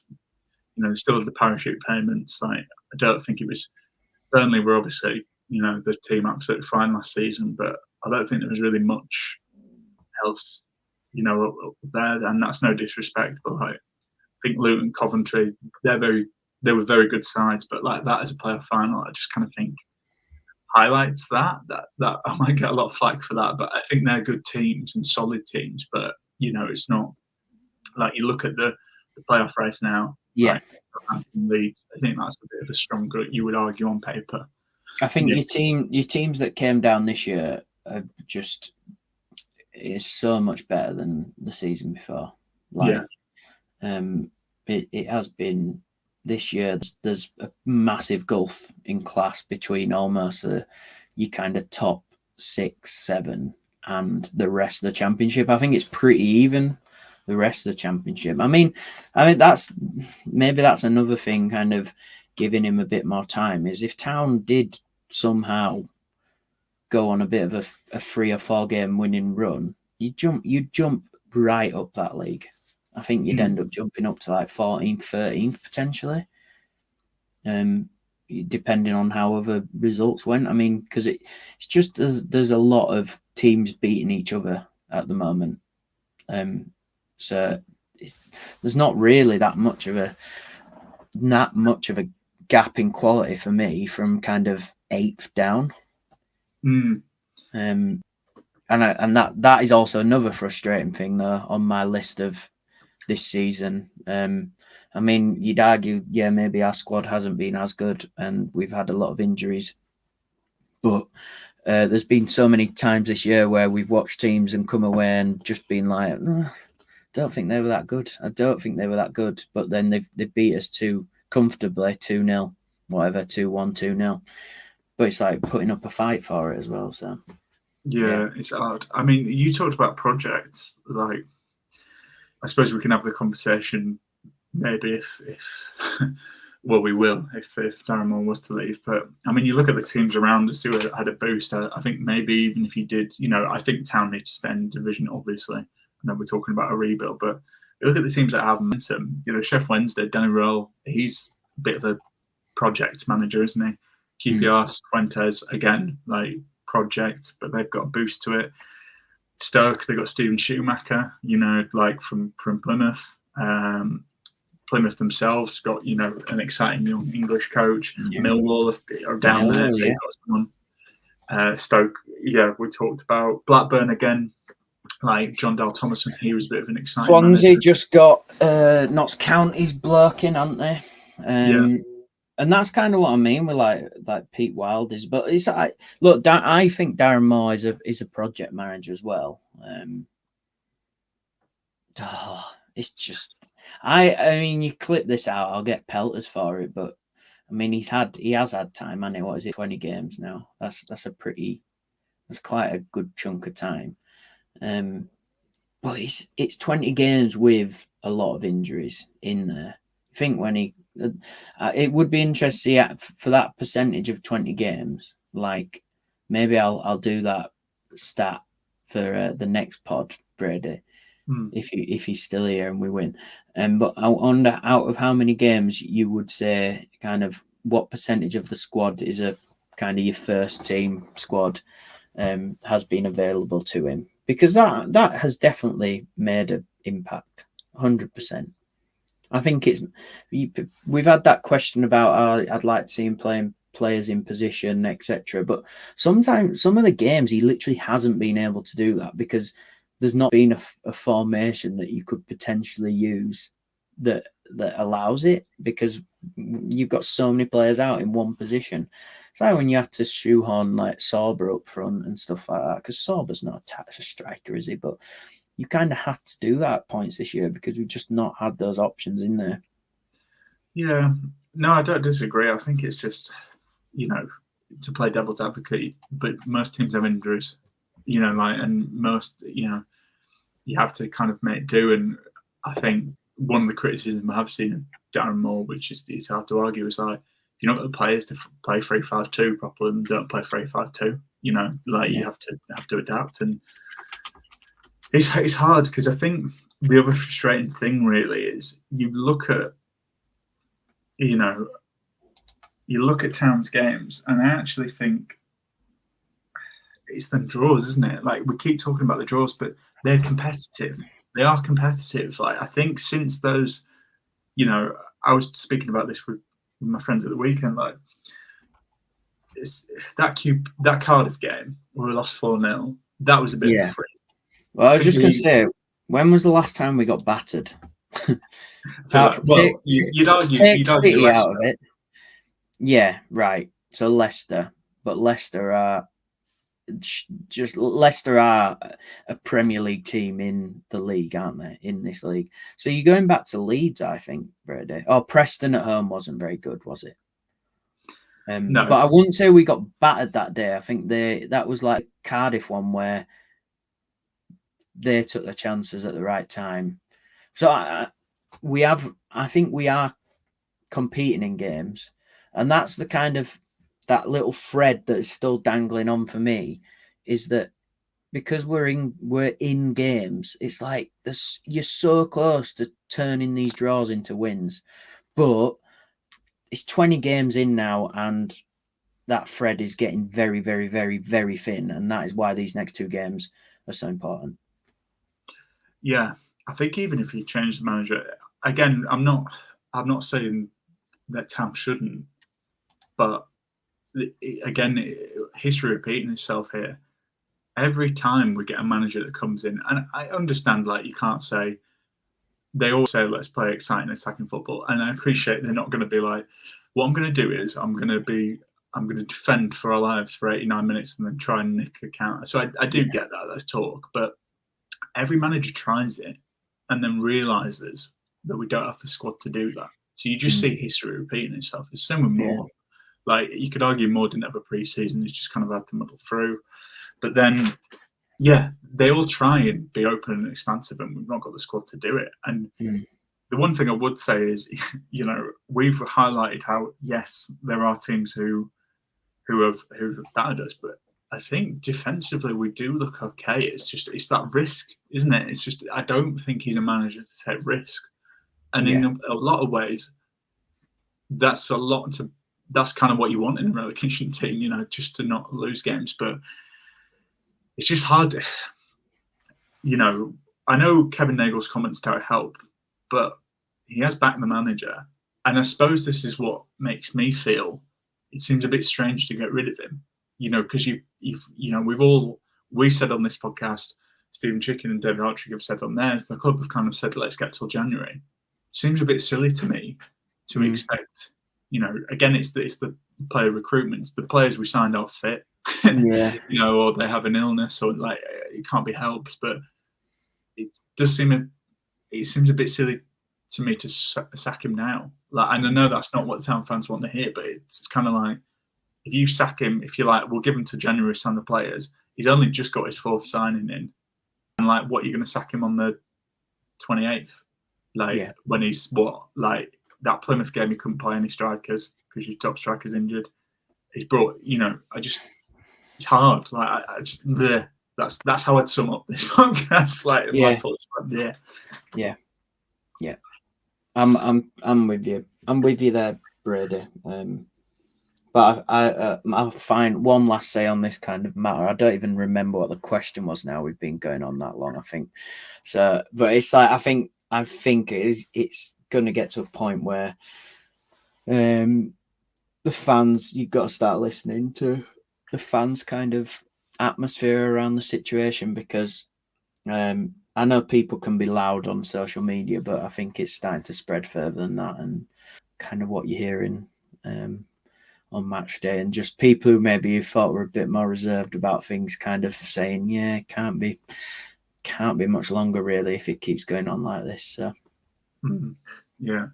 still the parachute payments. Like, I don't think it was. Burnley were obviously, the team absolutely fine last season, but I don't think there was really much else, up there. And that's no disrespect, but like, I think Luton, Coventry, they were very good sides, but like that as a playoff final, I just kind of think highlights that I might get a lot of flack for that, but I think they're good teams and solid teams. But it's not like you look at the playoff race now. Yeah. Leeds, I think that's a bit of a stronger, you would argue, on paper. I think your teams that came down this year are just is so much better than the season before. It has been this year. There's a massive gulf in class between almost your kind of top 6, 7 and the rest of the championship. I think it's pretty even. The rest of the championship. I mean, that's another thing, kind of giving him a bit more time, is if Town did somehow go on a bit of a 3 or 4 game winning run, you jump right up that league. I think you'd end up jumping up to like 14th, 13th potentially. Depending on how other results went. I mean, because it's just there's a lot of teams beating each other at the moment. So there's not really that much of a gap in quality for me from kind of 8th down. And that is also another frustrating thing though on my list of this season. I mean, you'd argue, yeah, maybe our squad hasn't been as good and we've had a lot of injuries, but there's been so many times this year where we've watched teams and come away and just been like, don't think they were that good. I don't think they were that good. But then they beat us too comfortably, 2-0, whatever, 2-1, 2-0. But it's like putting up a fight for it as well. So yeah, it's hard. I mean, you talked about projects. Like, I suppose we can have the conversation maybe if well, we will if Darren Moore was to leave. But I mean, you look at the teams around us who had a boost. I think maybe even if you did, I think Town needs to stay in division, obviously. I know we're talking about a rebuild, but you look at the teams that have momentum. Chef Wednesday, Danny Rowe, he's a bit of a project manager, isn't he? QPR, Fuentes, again, like project, but they've got a boost to it. Stoke, they've got Stephen Schumacher, like from Plymouth. Plymouth themselves got, an exciting young English coach. Yeah. Millwall are down there. They've got someone. Stoke, we talked about. Blackburn again, like John Dal Thomason, he was a bit of an exciting Swansea manager. just got Notts County's bloke in, haven't they? And that's kind of what I mean with like Pete Wilders. But it's like, look, I think Darren Moore is a project manager as well. It's just I mean, you clip this out, I'll get pelters for it, but I mean he has had time, hasn't he? What is it, 20 games now? That's quite a good chunk of time. But it's 20 games with a lot of injuries in there. I think when it would be interesting for that percentage of 20 games. Like maybe I'll do that stat for the next pod, Brady. If he's still here and we win, but I wonder out of how many games you would say kind of what percentage of the squad is a kind of your first team squad has been available to him, because that has definitely made an impact, 100%. I think we've had that question about I'd like to see him playing players in position, etc. But sometimes some of the games he literally hasn't been able to do that because there's not been a formation that you could potentially use that allows it, because you've got so many players out in one position. It's like when you have to shoehorn like Sorba up front and stuff like that, because Sorba's not attached to striker, is he? But you kind of had to do that at points this year because we've just not had those options in there. Yeah, no, I don't disagree. I think it's just, to play devil's advocate, but most teams have injuries. And most, you have to kind of make do. And I think one of the criticisms I have seen of Darren Moore, which is hard to argue, is like, if you're not got the players to play 3-5-2 properly, then don't play 3-5-2. You have to adapt. And it's hard because I think the other frustrating thing really is you look at Town's games, and I actually think it's them draws, isn't it? Like, we keep talking about the draws, but they're competitive. They are competitive. Like, I think since those, I was speaking about this with my friends at the weekend. Like, it's that Cardiff game where we lost 4-0. That was a bit of a freak. Well, I was just going to say, when was the last time we got battered? You'd argue City out of it. Yeah, right. So Leicester, but Leicester are a Premier League team in the league, aren't they? In this league. So you're going back to Leeds, I think, Brady. Oh, Preston at home wasn't very good, was it? No. But I wouldn't say we got battered that day. I think that was like Cardiff one where they took their chances at the right time. So I think we are competing in games, and that's the kind of that little thread that is still dangling on for me, is that because we're in games, it's like this, you're so close to turning these draws into wins, but it's 20 games in now, and that thread is getting very, very, very, very thin, and that is why these next two games are so important. Yeah, I think even if you change the manager, again, I'm not saying that Tam shouldn't, but again, history repeating itself here. Every time we get a manager that comes in, and I understand, like, you can't say, they all say, let's play exciting attacking football, and I appreciate they're not going to be like, what I'm going to do is I'm going to defend for our lives for 89 minutes and then try and nick a counter. So I do get that. Let's talk. But every manager tries it and then realizes that we don't have the squad to do that. So you just see history repeating itself. It's the same with Moore. Like, you could argue Moore didn't have a pre-season. He's just kind of had to muddle through. But then, yeah, they all try and be open and expansive, and we've not got the squad to do it. And the one thing I would say is, we've highlighted how, yes, there are teams who have battered us, but I think defensively we do look okay. It's that risk, isn't it? It's just, I don't think he's a manager to take risk, and in a lot of ways, that's kind of what you want in a relegation team, just to not lose games. But it's just hard. I know Kevin Nagle's comments don't help, but he has backed the manager, and I suppose this is what makes me feel it seems a bit strange to get rid of him. Because we've said on this podcast, Stephen Chicken and David Hartrick have said on theirs, the club have kind of said, let's get till January. Seems a bit silly to me to expect. Again, it's the player recruitment. It's the players we signed off fit, or they have an illness, or like it can't be helped. But it does seem it seems a bit silly to me to sack him now. Like, and I know that's not what Town fans want to hear, but it's kind of like, if you sack him, if you're like, we'll give him to January, sign the players. He's only just got his fourth signing in, and like, what, you're going to sack him on the 28th? Like, when he's that Plymouth game, he couldn't play any strikers because your top striker's injured. He's brought, it's hard. Like, that's how I'd sum up this podcast. Like, my thoughts. Yeah. I'm with you. I'm with you there, Brady. But I'll find one last say on this kind of matter. I don't even remember what the question was now. We've been going on that long, I think. So, but it's like, I think it's going to get to a point where the fans, you've got to start listening to the fans' kind of atmosphere around the situation, because I know people can be loud on social media, but I think it's starting to spread further than that, and kind of what you're hearing on match day, and just people who maybe you thought were a bit more reserved about things kind of saying, it can't be much longer really if it keeps going on like this. So yeah.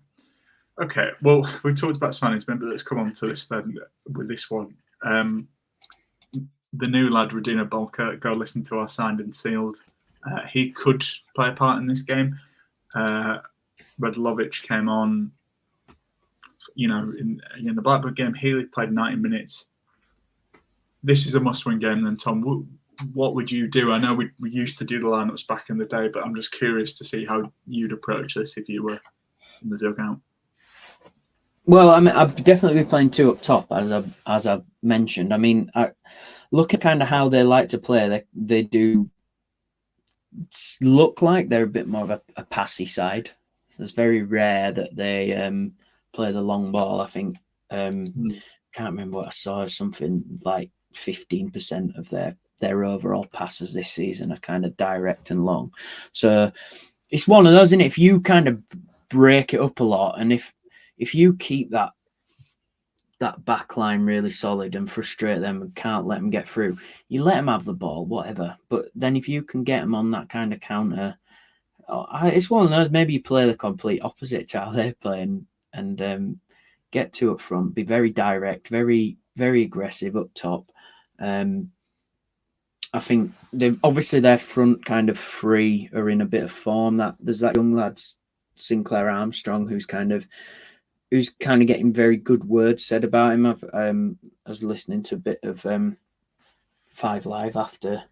Okay, well, we've talked about signings. Maybe let's come on to this then with this one. The new lad, Radina Bolka, go listen to our Signed and Sealed. He could play a part in this game. Radlovic came on, in the Blackburn game. Healy played 90 minutes. This is a must-win game then, Tom. What would you do? I know we used to do the lineups back in the day, but I'm just curious to see how you'd approach this if you were in the dugout. Well, I mean, I'd definitely be playing two up top, as I've mentioned. I mean, look at kind of how they like to play. They do look like they're a bit more of a passy side. So it's very rare that they play the long ball. I think can't remember what I saw. Something like 15% of their overall passes this season are kind of direct and long. So it's one of those, isn't it? If you kind of break it up a lot, and if you keep that back line really solid and frustrate them and can't let them get through, you let them have the ball, whatever. But then if you can get them on that kind of counter, it's one of those, maybe you play the complete opposite to how they're playing and get two up front, be very direct, very, very aggressive up top. I think obviously their front kind of three are in a bit of form. That there's that young lad, Sinclair Armstrong, who's kind of getting very good words said about him. I was listening to a bit of Five Live after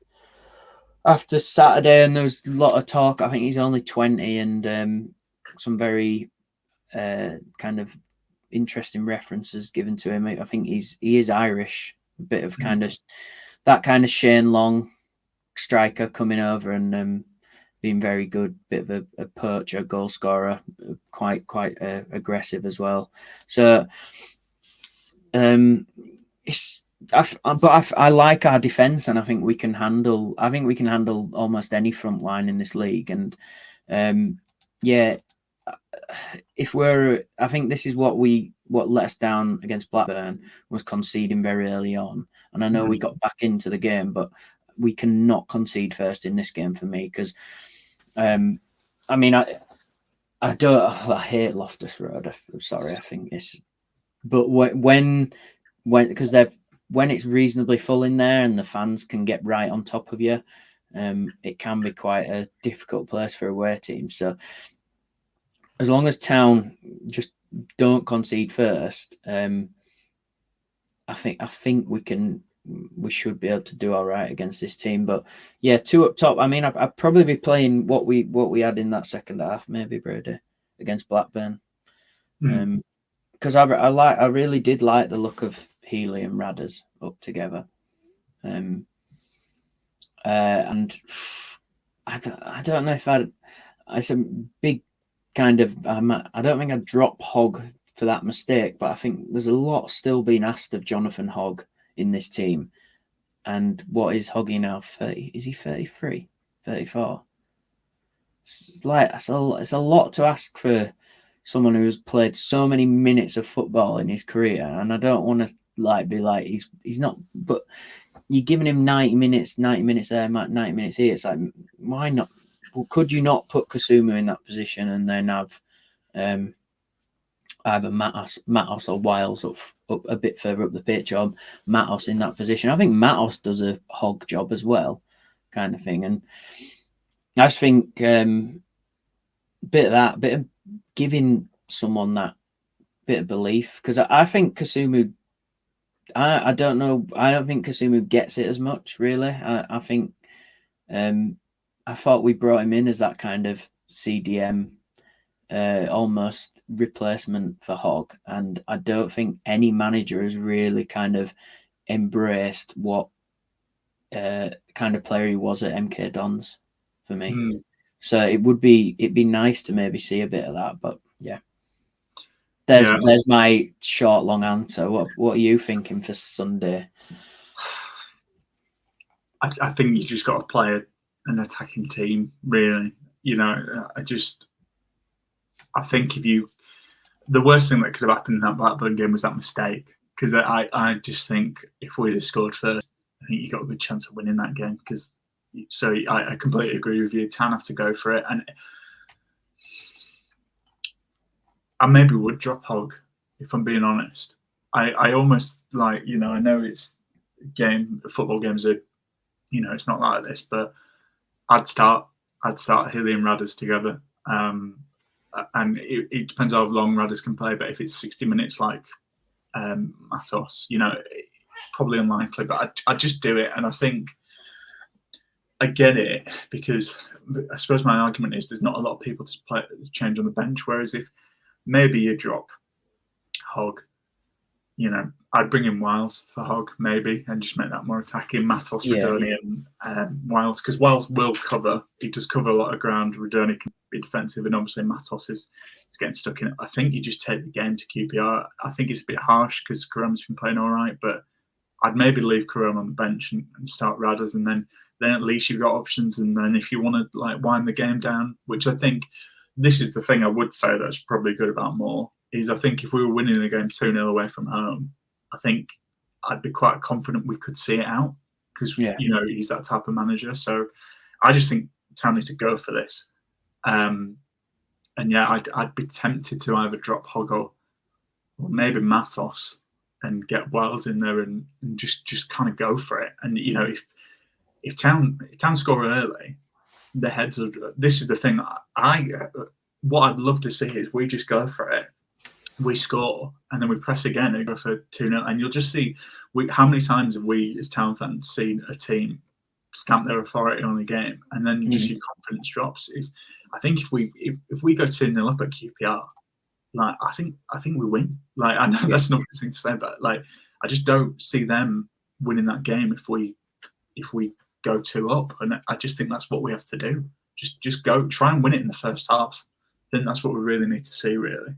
after Saturday, and there was a lot of talk. I think he's only 20, and some very kind of interesting references given to him. I think he is Irish, a bit of kind of that kind of Shane Long striker coming over and being very good, bit of a poacher, goal scorer, quite aggressive as well. So I like our defence, and I think we can handle. I think we can handle almost any front line in this league, and I think this is what let us down against Blackburn was conceding very early on, and I know we got back into the game, but we cannot concede first in this game for me because, I hate Loftus Road. I'm sorry, I think it's, but when it's reasonably full in there and the fans can get right on top of you, it can be quite a difficult place for away teams. So as long as Town just don't concede first, I think we should be able to do all right against this team. But yeah, 2 up top. I mean, I'd probably be playing what we had in that second half, maybe Brady against Blackburn, because I really did like the look of Healy and Radders up together, and I don't know if it's a big kind of. I don't think I'd drop Hogg for that mistake, but I think there's a lot still being asked of Jonathan Hogg in this team. And what is Hoggy now? 30? Is he 33? 34? It's a lot to ask for someone who's played so many minutes of football in his career. And I don't want to be like he's not, but you're giving him 90 minutes there, 90 minutes here. It's like, why not? Well, could you not put Kasumu in that position and then have either Matos or Wiles up a bit further up the pitch, or Matos in that position? I think Matos does a Hog job as well, kind of thing. And I just think bit of giving someone that bit of belief, because I think Kasumu. I don't know. I don't think Kasumu gets it as much, really. I think I thought we brought him in as that kind of CDM. Almost replacement for Hogg, and I don't think any manager has really kind of embraced what kind of player he was at MK Dons for me. So it'd be nice to maybe see a bit of that, but yeah. There's my short long answer. What are you thinking for Sunday? I think you just got to play an attacking team, really. I think the worst thing that could have happened in that Blackburn game was that mistake, because I just think if we'd have scored first, I think you got a good chance of winning that game. So I completely agree with you. Town have to go for it, and I maybe would drop Hogg if I'm being honest. I almost I know football games are, it's not like this, but I'd start Healy and Radders together. And it depends how long Radders can play, but if it's 60 minutes like Matos, probably unlikely, but I just do it. And I think I get it, because I suppose my argument is there's not a lot of people to change on the bench, whereas if maybe you drop Hogg, I'd bring in Wiles for Hogg maybe, and just make that more attacking. Matos, Radoni, and Wiles, because Wiles will cover. He does cover a lot of ground. Radoni can be defensive, and obviously Matos is getting stuck in it. I think you just take the game to QPR. I think it's a bit harsh because Karam's been playing all right, but I'd maybe leave Karam on the bench and start Radders, and then at least you've got options. And then if you want to wind the game down, which I think this is the thing I would say that's probably good about Moore, is I think if we were winning the game 2-0 away from home, I think I'd be quite confident we could see it out, because he's that type of manager. So I just think Town need to go for this. And I'd be tempted to either drop Hogg or maybe Matos and get Wiles in there and just kind of go for it. And if Town score early, the heads are. This is the thing. What I'd love to see is we just go for it. We score, and then we press again and go for 2-0. And you'll just see how many times have we as Town fans seen a team stamp their authority on a game, and then just your confidence drops. I think if we go 2-0 up at QPR, like I think we win. Like I know that's not the thing to say, but like I just don't see them winning that game if we go 2 up, and I just think that's what we have to do. Just go try and win it in the first half. I think that's what we really need to see, really.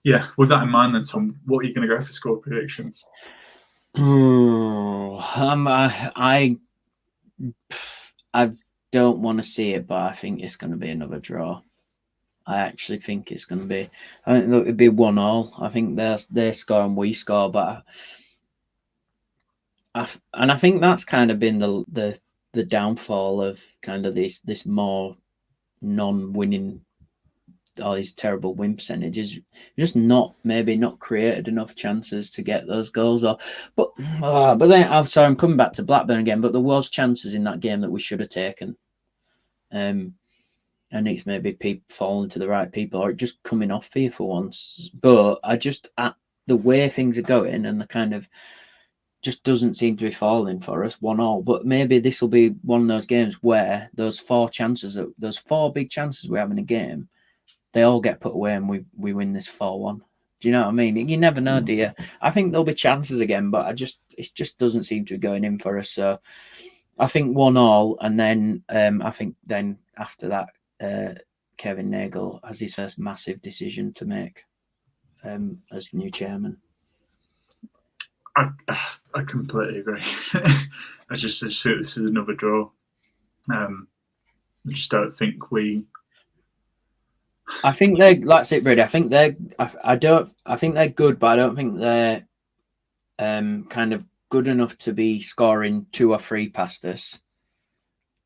Yeah, with that in mind, then Tom, what are you going to go for score predictions? I don't want to see it, but I think it's going to be another draw. I actually think it's going to be. I think it'll be 1-1. I think they score and we score, but I think that's kind of been the downfall of kind of this more non-winning, all these terrible win percentages. Just not created enough chances to get those goals. But then I'm sorry, I'm coming back to Blackburn again. But there was chances in that game that we should have taken. And it's maybe people falling to the right people or just coming off here for once. But I just, at the way things are going and the kind of just doesn't seem to be falling for us, 1-1. But maybe this will be one of those games where those four big chances we have in a game, they all get put away and we win this 4-1. Do you know what I mean? You never know, do you? I think there'll be chances again, but it just doesn't seem to be going in for us. So I think 1-1, and then I think then after that, Kevin Nagle has his first massive decision to make as new chairman. I completely agree. I just think this is another draw. I just don't think we. I think that's it, Brady. I think they're. I think they're good, but I don't think they're kind of good enough to be scoring 2 or 3 past us.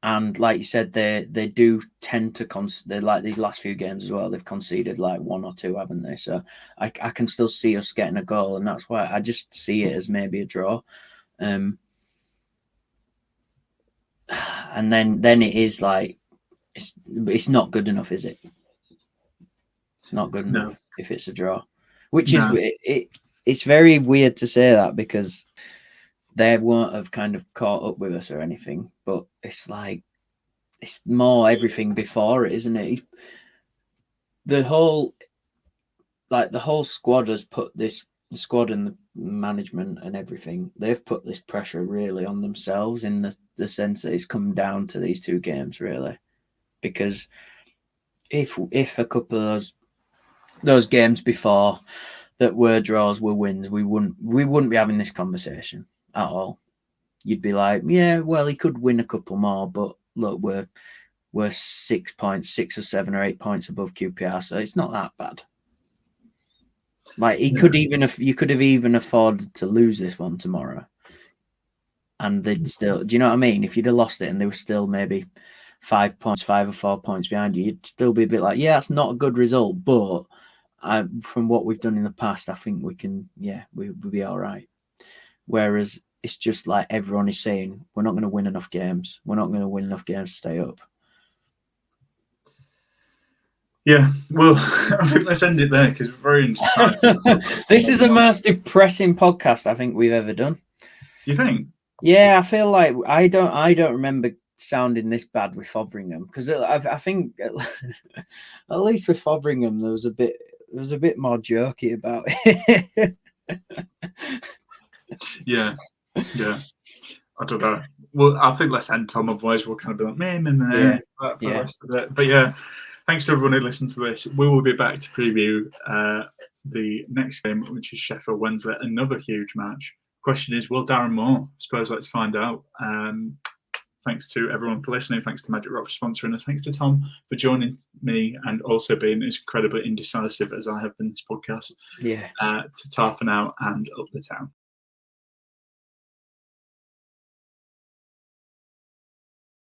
And like you said, they do tend to concede, like these last few games as well. They've conceded like 1 or 2, haven't they? So I can still see us getting a goal, and that's why I just see it as maybe a draw. And then it is like it's not good enough, is it? It's not good enough if it's a draw, which is it's very weird to say that because they won't have kind of caught up with us or anything, but it's like it's more everything before it, isn't it? The whole squad has put the squad and the management and everything, they've put this pressure really on themselves in the sense that it's come down to these 2 games really, because if a couple of those games before that were draws were wins, we wouldn't be having this conversation at all. You'd be like, yeah, well, he could win a couple more, but look, we're 6 points, 6 or 7 or 8 points above QPR, so it's not that bad. Like you could have even afforded to lose this one tomorrow, and they'd still. Do you know what I mean? If you'd have lost it and they were still maybe 5 or 4 points behind you, you'd still be a bit like, yeah, that's not a good result, but from what we've done in the past, I think we can, we'll be all right. Whereas it's just like everyone is saying, we're not going to win enough games. We're not going to win enough games to stay up. Yeah, well, I think let's end it there because we're very indecisive. This is the most depressing podcast I think we've ever done. Do you think? Yeah, I feel like I don't remember sounding this bad with Fotheringham, because I think at least with Fotheringham there was a bit more jerky about it. Yeah. I don't know. Well, I think let's end, Tom. Otherwise, we'll kind of be like, meh, for the rest of it. But yeah, thanks to everyone who listened to this. We will be back to preview the next game, which is Sheffield Wednesday, another huge match. Question is, will Darren Moore? I suppose let's find out. Thanks to everyone for listening. Thanks to Magic Rock for sponsoring us. Thanks to Tom for joining me and also being as incredibly indecisive as I have been this podcast. Yeah. To tar for now and up the town.